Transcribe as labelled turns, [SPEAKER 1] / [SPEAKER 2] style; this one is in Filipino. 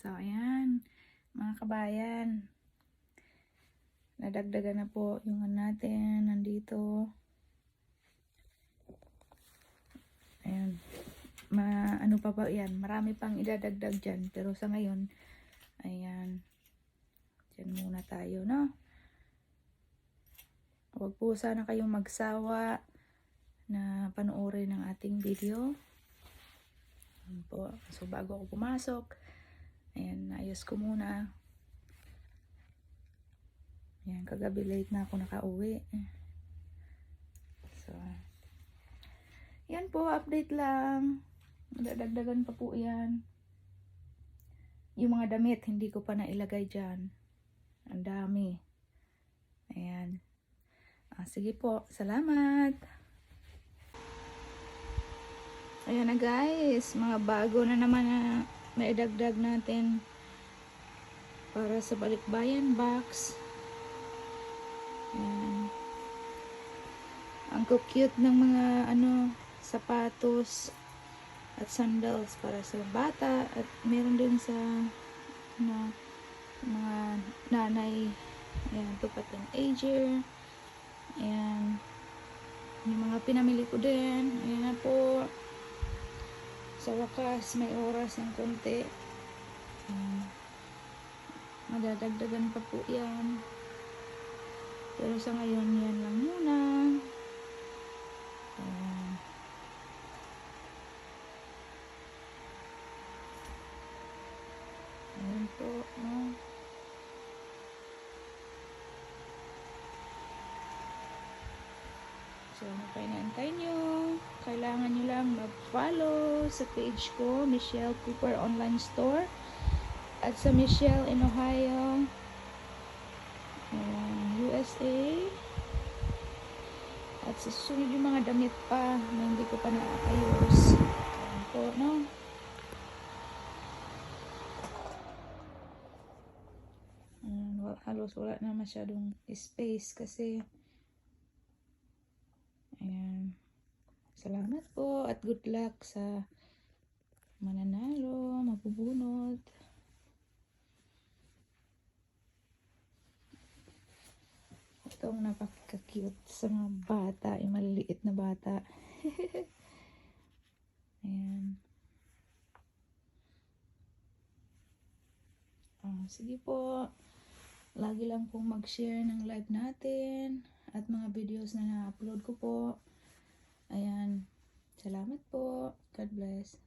[SPEAKER 1] So, ayan, mga kabayan. Nadagdagan na po yung natin. Nandito. Ayan. Ano pa ba yan? Marami pang idadagdag dyan. Pero sa ngayon, ayan. Dyan muna tayo, no? Huwag po sana kayong magsawa na panoorin ang ating video. Ayan po. So, bago ako pumasok, ayan, naayos ko muna. Ayan, kagabi late na ako nakauwi. So, yan po, update lang. Madadagdagan pa po yan. Yung mga damit, hindi ko pa nailagay dyan. Ang dami. Ayan. Sige po, salamat. Ayan na guys, mga bago na naman na maidagdag natin para sa balikbayan box. Ayan. Ang cute ng mga sapatos at sandals para sa bata, at meron din sa mga nanay. Ayan, ito pa teenager. Ayan, yung mga pinamili ko din. Ayan na po, sa wakas may oras ng konti. Madadagdagan pa po yan, pero sa ngayon yan lang muna. Ayan po, no? So, ano pa inaantay nyo? Kailangan nyo lang mag-follow sa page ko, Michelle Cooper Online Store, at sa Michelle in Ohio, USA. At sa susunod yung mga damit pa na hindi ko pa naayos. Ayan po, no? Halos wala na masyadong space kasi. Ayan. Salamat po at good luck sa mananalo, mabubunot. Itong napaka-cute sa mga bata, yung maliliit na bata. Ayan. Sige po. Lagi lang pong mag-share ng live natin at mga videos na na-upload ko po. Ayan. Salamat po. God bless.